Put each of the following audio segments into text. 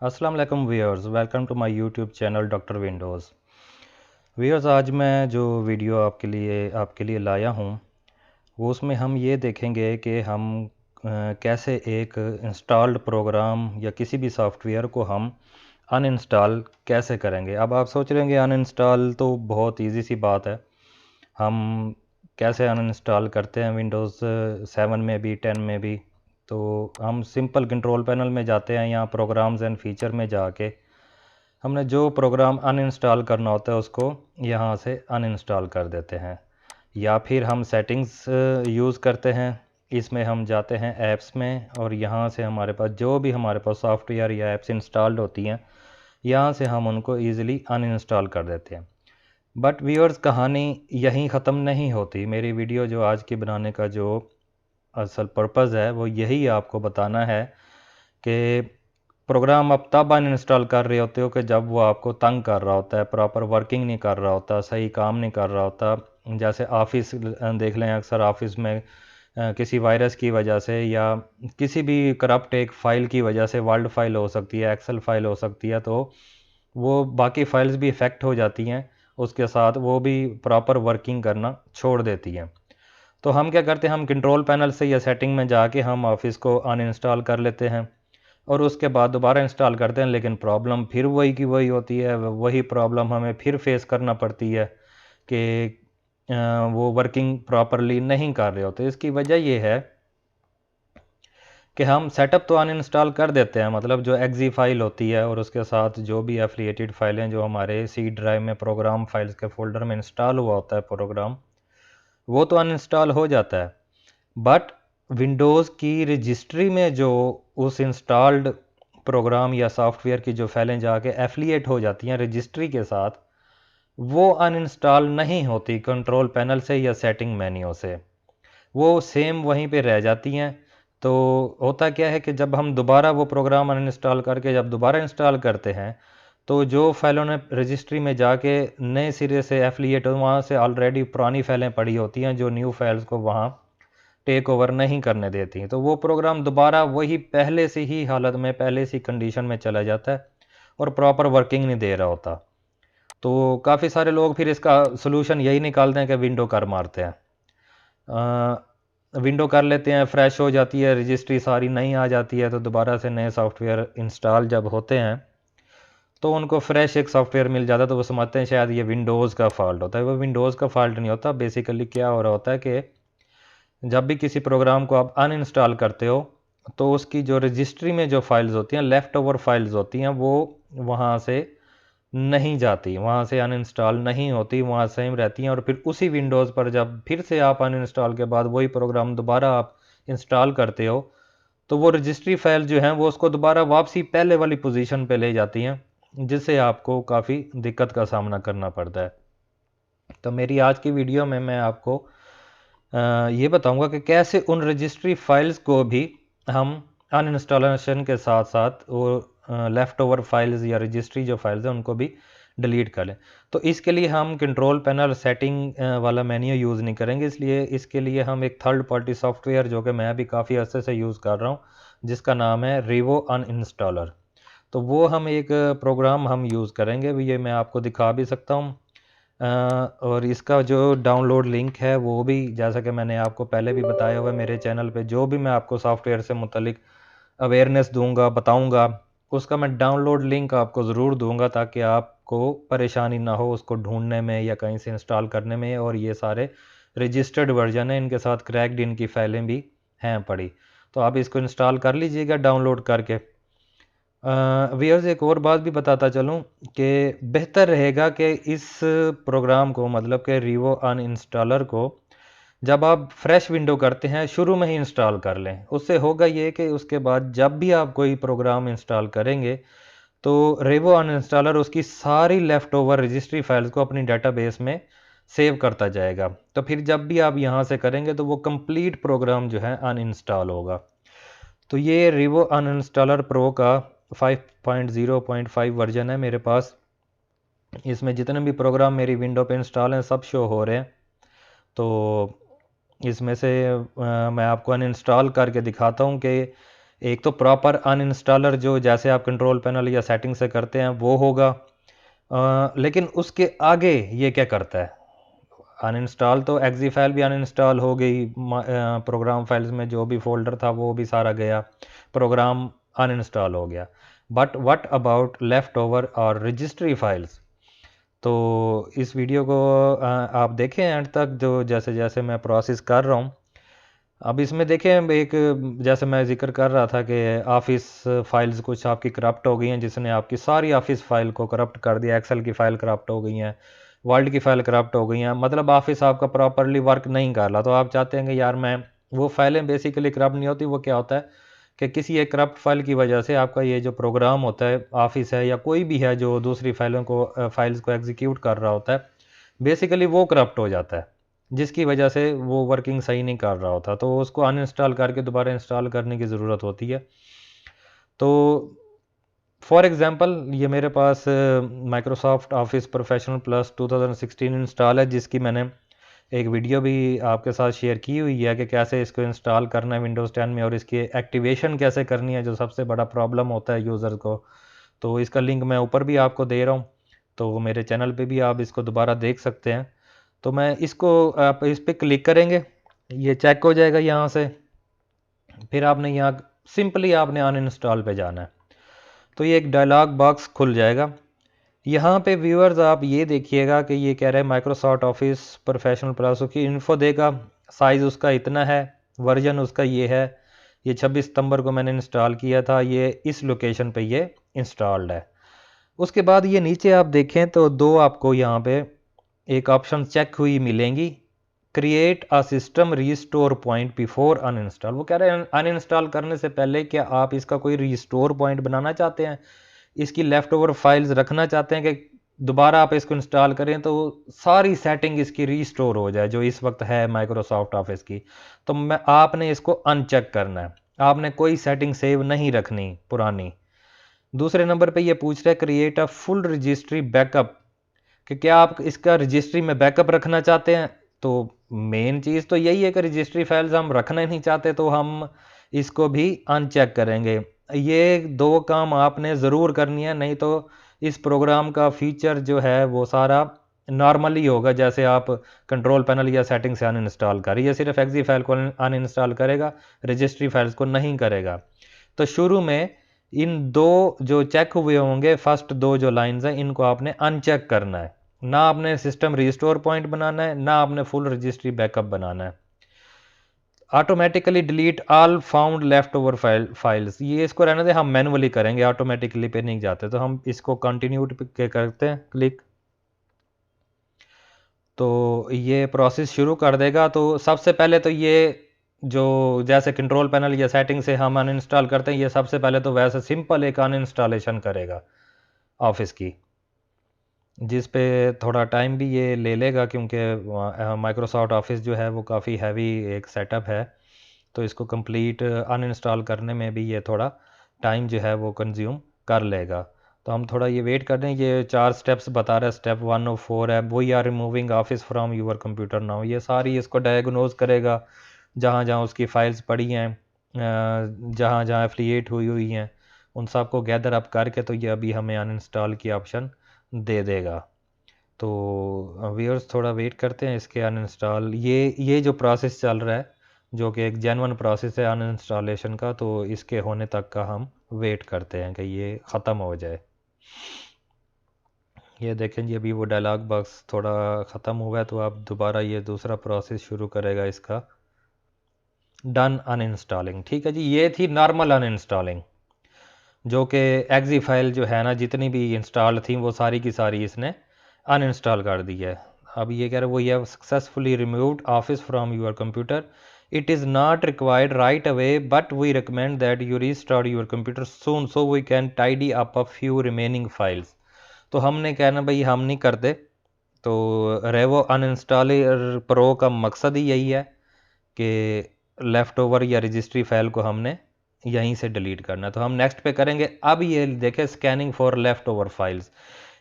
अस्सलाम वालेकुम viewers, welcome to my YouTube channel Doctor Windows. Viewers, आज मैं जो वीडियो आपके लिए लाया हूँ वो उसमें हम ये देखेंगे कि हम कैसे एक इंस्टॉल्ड प्रोग्राम या किसी भी सॉफ्टवेयर को हम अनइंस्टॉल कैसे करेंगे। अब आप सोच रहे होंगे अनइंस्टॉल तो बहुत इजी सी बात है, हम कैसे अनइंस्टॉल करते हैं विंडोज़ 7 में भी 10 में भी। तो हम सिंपल कंट्रोल पैनल में जाते हैं, यहाँ प्रोग्राम्स एंड फीचर में जाके हमने जो प्रोग्राम अनइंस्टॉल करना होता है उसको यहाँ से अनइंस्टॉल कर देते हैं। या फिर हम सेटिंग्स यूज़ करते हैं, इसमें हम जाते हैं ऐप्स में और यहाँ से हमारे पास जो भी हमारे पास सॉफ्टवेयर या ऐप्स इंस्टॉल्ड होती हैं यहाँ से हम उनको ईज़िली अनइंस्टॉल कर देते हैं। बट व्यूअर्स, कहानी यहीं ख़त्म नहीं होती। मेरी वीडियो जो आज की बनाने का जो असल पर्पज़ है वो यही आपको बताना है कि प्रोग्राम आप तब अनइंस्टॉल कर रहे होते हो कि जब वो आपको तंग कर रहा होता है, प्रॉपर वर्किंग नहीं कर रहा होता, सही काम नहीं कर रहा होता। जैसे ऑफिस देख लें, अक्सर ऑफिस में किसी वायरस की वजह से या किसी भी करप्ट एक फ़ाइल की वजह से, वर्ड फाइल हो सकती है, एक्सेल फाइल हो सकती है, तो वो बाकी फाइल्स भी इफ़ेक्ट हो जाती हैं, उसके साथ वो भी प्रॉपर वर्किंग करना छोड़ देती हैं। तो हम क्या करते हैं, हम कंट्रोल पैनल से या सेटिंग में जाके हम ऑफिस को अनइंस्टॉल कर लेते हैं और उसके बाद दोबारा इंस्टॉल करते हैं, लेकिन प्रॉब्लम फिर वही की वही होती है। वही प्रॉब्लम हमें फिर फेस करना पड़ती है कि वो वर्किंग प्रॉपरली नहीं कर रहे होते। इसकी वजह ये है कि हम सेटअप तो अनइंस्टॉल कर देते हैं, मतलब जो एक्जी फाइल होती है और उसके साथ जो भी एफिलिएटेड फाइलें जो हमारे सी ड्राइव में प्रोग्राम फाइल्स के फोल्डर में इंस्टॉल हुआ होता है प्रोग्राम, वो तो अनइंस्टॉल हो जाता है। बट विंडोज़ की रजिस्ट्री में जो उस इंस्टॉल्ड प्रोग्राम या सॉफ्टवेयर की जो फाइलें जाके एफिलिएट हो जाती हैं रजिस्ट्री के साथ, वो अनइंस्टॉल नहीं होती कंट्रोल पैनल से या सेटिंग मेन्यू से, वो सेम वहीं पे रह जाती हैं। तो होता क्या है कि जब हम दोबारा वो प्रोग्राम अनइंस्टॉल करके जब दोबारा इंस्टॉल करते हैं तो जो फाइलों ने रजिस्ट्री में जाके नए सिरे से एफिलिएट हो, वहाँ से ऑलरेडी पुरानी फाइलें पड़ी होती हैं जो न्यू फाइल्स को वहाँ टेक ओवर नहीं करने देती हैं, तो वो प्रोग्राम दोबारा वही पहले से ही हालत में, पहले सी कंडीशन में चला जाता है और प्रॉपर वर्किंग नहीं दे रहा होता। तो काफ़ी सारे लोग फिर इसका सोल्यूशन यही निकालते हैं कि विंडो कर मारते हैं, विंडो कर लेते हैं, फ्रेश हो जाती है रजिस्ट्री, सारी नई आ जाती है, तो दोबारा से नए सॉफ्टवेयर इंस्टॉल जब होते हैं तो उनको फ्रेश एक सॉफ्टवेयर मिल जाता है, तो वो समझते हैं शायद ये विंडोज़ का फॉल्ट होता है। वो विंडोज़ का फॉल्ट नहीं होता। बेसिकली क्या हो रहा होता है कि जब भी किसी प्रोग्राम को आप अनइंस्टॉल करते हो तो उसकी जो रजिस्ट्री में जो फाइल्स होती हैं, लेफ़्ट ओवर फाइल्स होती हैं, वो वहाँ से नहीं जाती, वहाँ से अनइंस्टॉल नहीं होती, वहाँ सेम रहती हैं। और फिर उसी विंडोज़ पर जब फिर से आप अनइंस्टॉल के बाद वही प्रोग्राम दोबारा आप इंस्टॉल करते हो तो वो रजिस्ट्री फाइल जो हैं वो उसको दोबारा वापसी पहले वाली पोजीशन पे ले जाती हैं, जिससे आपको काफ़ी दिक्कत का सामना करना पड़ता है। तो मेरी आज की वीडियो में मैं आपको ये बताऊंगा कि कैसे उन रजिस्ट्री फाइल्स को भी हम अनइंस्टॉलेशन के साथ साथ वो लेफ़्ट ओवर फाइल्स या रजिस्ट्री जो फाइल्स हैं उनको भी डिलीट कर लें। तो इसके लिए हम कंट्रोल पैनल सेटिंग वाला मेन्यू यूज़ नहीं करेंगे, इसलिए इसके लिए हम एक थर्ड पार्टी सॉफ्टवेयर जो कि मैं भी काफ़ी अर्से से यूज़ कर रहा हूँ, जिसका नाम है रिवो अनइंस्टॉलर। तो वो हम एक प्रोग्राम हम यूज़ करेंगे, ये मैं आपको दिखा भी सकता हूँ। और इसका जो डाउनलोड लिंक है वो भी, जैसा कि मैंने आपको पहले भी बताया हुआ है, मेरे चैनल पे जो भी मैं आपको सॉफ्टवेयर से मुतलिक अवेयरनेस दूंगा, बताऊंगा, उसका मैं डाउनलोड लिंक आपको ज़रूर दूंगा ताकि आपको परेशानी ना हो उसको ढूंढने में या कहीं से इंस्टॉल करने में। और ये सारे रजिस्टर्ड वर्जन है, इनके साथ क्रैक्ड इनकी फाइलें भी हैं पड़ी, तो आप इसको इंस्टॉल कर लीजिएगा डाउनलोड करके। व्यूअर्स, एक और बात भी बताता चलूँ कि बेहतर रहेगा कि इस प्रोग्राम को, मतलब कि रिवो अनइंस्टॉलर को, जब आप फ्रेश विंडो करते हैं शुरू में ही इंस्टॉल कर लें। उससे होगा ये कि उसके बाद जब भी आप कोई प्रोग्राम इंस्टॉल करेंगे तो रिवो अनइंस्टॉलर उसकी सारी लेफ़्ट ओवर रजिस्ट्री फाइल्स को अपनी डेटाबेस में सेव करता जाएगा। तो फिर जब भी आप यहाँ से करेंगे तो वो कंप्लीट प्रोग्राम जो है अनइंस्टॉल होगा। तो ये रिवो अनइंस्टॉलर प्रो का 5.0.5 वर्जन है मेरे पास। इसमें जितने भी प्रोग्राम मेरी विंडो पे इंस्टॉल हैं सब शो हो रहे हैं। तो इसमें से मैं आपको अनइंस्टॉल करके दिखाता हूँ कि एक तो प्रॉपर अनइंस्टॉलर जो जैसे आप कंट्रोल पैनल या सेटिंग से करते हैं वो होगा, लेकिन उसके आगे ये क्या करता है, अनइंस्टॉल तो एग्जी फाइल भी अनइंस्टॉल हो गई, प्रोग्राम फाइल्स में जो भी फोल्डर था वो भी सारा गया, प्रोग्राम अनइंस्टॉल हो गया। But what about left over और रजिस्ट्री फाइल्स। तो इस वीडियो को आप देखें एंड तक, जो जैसे जैसे मैं प्रोसेस कर रहा हूँ। अब इसमें देखें, एक जैसे मैं जिक्र कर रहा था कि ऑफिस फाइल्स कुछ आपकी करप्ट हो गई हैं, जिसने आपकी सारी ऑफिस फाइल को करप्ट कर दिया, एक्सेल की फाइल करप्ट हो गई हैं, वर्ड की फाइल करप्ट हो गई हैं, मतलब ऑफिस आपका प्रॉपरली वर्क नहीं कर रहा। तो आप चाहते हैं कि यार मैं, वो फाइलें बेसिकली करप्ट नहीं होती, वो क्या होता है कि किसी एक करप्ट फाइल की वजह से आपका ये जो प्रोग्राम होता है, ऑफिस है या कोई भी है जो दूसरी फाइल्स को एग्जीक्यूट कर रहा होता है, बेसिकली वो करप्ट हो जाता है, जिसकी वजह से वो वर्किंग सही नहीं कर रहा होता। तो उसको अनइंस्टॉल करके दोबारा इंस्टॉल करने की ज़रूरत होती है। तो फॉर एग्ज़ाम्पल ये मेरे पास Microsoft Office Professional Plus 2016 install है, जिसकी मैंने एक वीडियो भी आपके साथ शेयर की हुई है कि कैसे इसको इंस्टॉल करना है विंडोज़ 10 में, और इसकी एक्टिवेशन कैसे करनी है, जो सबसे बड़ा प्रॉब्लम होता है यूज़र को। तो इसका लिंक मैं ऊपर भी आपको दे रहा हूँ, तो मेरे चैनल पे भी आप इसको दोबारा देख सकते हैं। तो मैं इसको, आप इस पर क्लिक करेंगे, ये चेक हो जाएगा यहाँ से। फिर आपने यहाँ सिंपली आपने अनइंस्टॉल पे जाना है, तो ये एक डायलॉग बॉक्स खुल जाएगा। यहाँ पे व्यूअर्स आप ये देखिएगा कि ये कह रहा है माइक्रोसॉफ्ट ऑफिस प्रोफेशनल प्लस की इन्फो देगा, साइज़ उसका इतना है, वर्जन उसका ये है, ये 26 सितंबर को मैंने इंस्टॉल किया था, ये इस लोकेशन पे ये इंस्टॉल्ड है। उसके बाद ये नीचे आप देखें तो दो आपको यहाँ पे एक ऑप्शन चेक हुई मिलेंगी, create a system restore point before uninstall. वो कह रहे हैं अनइंस्टॉल करने से पहले क्या आप इसका कोई रीस्टोर पॉइंट बनाना चाहते हैं, इसकी लेफ्ट ओवर फाइल्स रखना चाहते हैं कि दोबारा आप इसको इंस्टॉल करें तो सारी सेटिंग इसकी रीस्टोर हो जाए जो इस वक्त है माइक्रोसॉफ्ट ऑफिस की। तो मैं आपने इसको अनचेक करना है, आपने कोई सेटिंग सेव नहीं रखनी पुरानी। दूसरे नंबर पे ये पूछ रहा है create a full registry backup, कि क्या आप इसका रजिस्ट्री में बैकअप रखना चाहते हैं। तो मेन चीज़ तो यही है कि रजिस्ट्री फाइल्स हम रखना ही नहीं चाहते, तो हम इसको भी अनचेक करेंगे। ये दो काम आपने ज़रूर करनी है, नहीं तो इस प्रोग्राम का फीचर जो है वो सारा नॉर्मली होगा, जैसे आप कंट्रोल पैनल या सेटिंग से अनइंस्टॉल कर, ये सिर्फ एक्जी फाइल को अनइंस्टॉल करेगा, रजिस्ट्री फाइल्स को नहीं करेगा। तो शुरू में इन दो जो चेक हुए होंगे, फर्स्ट दो जो लाइंस हैं, इनको आपने अनचेक करना है, ना आपने सिस्टम रिस्टोर पॉइंट बनाना है, ना आपने फुल रजिस्ट्री बैकअप बनाना है। Automatically delete all found left over files, ये इसको रहने दे, हम मैनुअली करेंगे, ऑटोमेटिकली पे नहीं जाते। तो हम इसको कंटिन्यू पे करते हैं क्लिक, तो ये प्रोसेस शुरू कर देगा। तो सबसे पहले तो ये जो जैसे कंट्रोल पैनल या सेटिंग से हम अनइंस्टॉल करते हैं, ये सबसे पहले तो वैसे सिंपल एक अनइंस्टॉलेशन करेगा ऑफिस की, जिस पे थोड़ा टाइम भी ये ले लेगा, क्योंकि माइक्रोसॉफ्ट ऑफिस जो है वो काफ़ी हैवी एक सेटअप है, तो इसको कंप्लीट अनइंस्टॉल करने में भी ये थोड़ा टाइम जो है वो कंज्यूम कर लेगा। तो हम थोड़ा ये वेट कर रहे हैं, ये 4 स्टेप्स बता रहा है, स्टेप 1 और 4 है, we are removing Office from your computer now. ये सारी इसको डायग्नोज करेगा, जहाँ जहाँ उसकी फाइल्स पड़ी हैं, जहाँ जहाँ एफिलिएट हुई हुई हैं, उन सबको गैदर अप करके तो ये अभी हमें अनइंस्टॉल की ऑप्शन दे देगा। तो व्यूअर्स थोड़ा वेट करते हैं इसके अनइंस्टॉल, ये जो प्रोसेस चल रहा है जो कि एक जेन्युइन प्रोसेस है अनइंस्टॉलेशन का, तो इसके होने तक का हम वेट करते हैं कि ये ख़त्म हो जाए। ये देखें जी, अभी वो डायलॉग बॉक्स थोड़ा ख़त्म हुआ है, तो आप दोबारा ये दूसरा प्रोसेस शुरू करेगा इसका, डन अनइंस्टॉलिंग। ठीक है जी, ये थी नॉर्मल अनइंस्टॉलिंग, जो कि एग्जी फाइल जो है ना जितनी भी इंस्टॉल थी वो सारी की सारी इसने अनइंस्टॉल कर दी है। अब ये कह रहे वो ये successfully removed Office from your computer, it is not required right away but we recommend that you restart your computer soon so we can tidy up a few remaining files. तो हमने कहना भाई हम नहीं करते, तो रेवो अनइंस्टॉलर प्रो का मकसद ही यही है कि लेफ़्ट ओवर या रजिस्ट्री फाइल को हमने यहीं से डिलीट करना है। तो हम नेक्स्ट पे करेंगे। अब ये देखें scanning for left over files,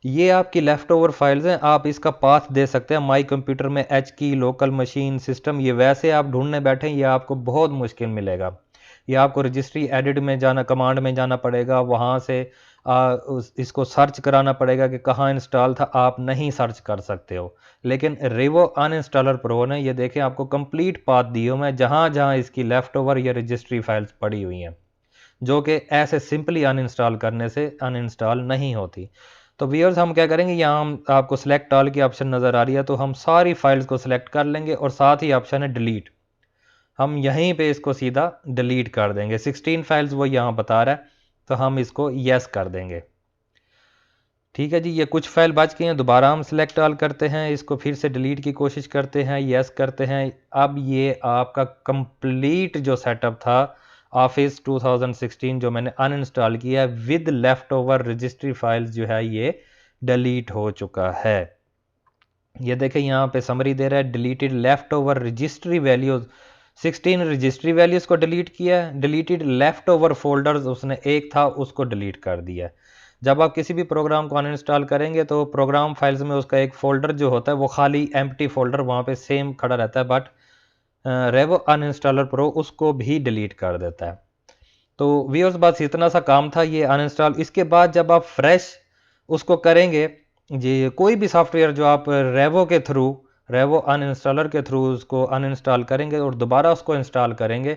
ये आपकी लेफ़्ट ओवर फाइल्स हैं, आप इसका पाथ दे सकते हैं माई कंप्यूटर में एच की, लोकल मशीन, सिस्टम, ये वैसे आप ढूंढने बैठे ये आपको बहुत मुश्किल मिलेगा। या आपको रजिस्ट्री एडिट में जाना, कमांड में जाना पड़ेगा, वहाँ से इसको सर्च कराना पड़ेगा कि कहाँ इंस्टॉल था, आप नहीं सर्च कर सकते हो। लेकिन रेवो अनइंस्टॉलर प्रो ने ये देखें आपको कंप्लीट पाथ दिए हुए हैं जहाँ जहाँ इसकी लेफ्ट ओवर या रजिस्ट्री फाइल्स पड़ी हुई हैं, जो कि ऐसे सिंपली अनइंस्टॉल करने से अनइंस्टॉल नहीं होती। तो व्यूअर्स हम क्या करेंगे, यहाँ हम आपको सेलेक्ट ऑल की ऑप्शन नज़र आ रही है, तो हम सारी फाइल्स को सिलेक्ट कर लेंगे और साथ ही ऑप्शन है डिलीट, हम यहीं पे इसको सीधा डिलीट कर देंगे। 16 फाइल्स वो यहाँ बता रहा है, तो हम इसको यस कर देंगे। ठीक है जी, ये कुछ फाइल बच गई हैं, दोबारा हम सिलेक्ट ऑल करते हैं, इसको फिर से डिलीट की कोशिश करते हैं, यस करते हैं। अब ये आपका कंप्लीट जो सेटअप था ऑफिस 2016 जो मैंने अनइंस्टॉल किया है with left over registry files जो है ये डिलीट हो चुका है। ये देखें यहाँ पे समरी दे रहा है, deleted left over registry values, 16 registry values को डिलीट किया है, डिलीटेड लेफ्ट ओवर फोल्डर्स उसने एक था उसको डिलीट कर दिया है। जब आप किसी भी प्रोग्राम को अनइंस्टॉल करेंगे तो प्रोग्राम फाइल्स में उसका एक फोल्डर जो होता है वो खाली एम्प्टी फोल्डर वहाँ पे सेम खड़ा रहता है, बट रेवो अनइंस्टॉलर प्रो उसको भी डिलीट कर देता है। तो व्यूअर्स बस इतना सा काम था ये अनइंस्टॉल। इसके बाद जब आप फ्रेश उसको करेंगे, जी कोई भी सॉफ्टवेयर जो आप रेवो अनइंस्टॉलर के थ्रू उसको अनइंस्टॉल करेंगे और दोबारा उसको इंस्टॉल करेंगे,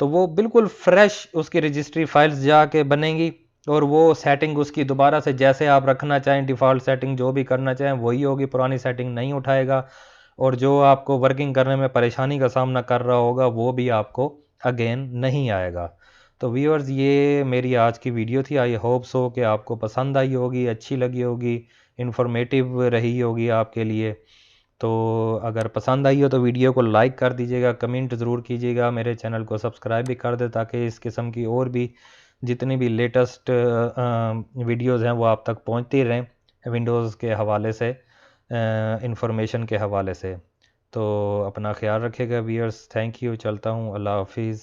तो वो बिल्कुल फ्रेश उसकी रजिस्ट्री फाइल्स जाके बनेंगी और वो सेटिंग उसकी दोबारा से जैसे आप रखना चाहें, डिफ़ॉल्ट सेटिंग जो भी करना चाहें वही होगी, पुरानी सेटिंग नहीं उठाएगा, और जो आपको वर्किंग करने में परेशानी का सामना कर रहा होगा वो भी आपको अगेन नहीं आएगा। तो व्यूअर्स ये मेरी आज की वीडियो थी, आई होप सो कि आपको पसंद आई होगी, अच्छी लगी होगी, इन्फॉर्मेटिव रही होगी आपके लिए। तो अगर पसंद आई हो तो वीडियो को लाइक कर दीजिएगा, कमेंट ज़रूर कीजिएगा, मेरे चैनल को सब्सक्राइब भी कर दे ताकि इस किस्म की और भी जितनी भी लेटेस्ट वीडियोज़ हैं वो आप तक पहुंचती रहें विंडोज़ के हवाले से, इंफॉर्मेशन के हवाले से। तो अपना ख्याल रखिएगा व्यूअर्स, थैंक यू, चलता हूँ, अल्लाह हाफिज़।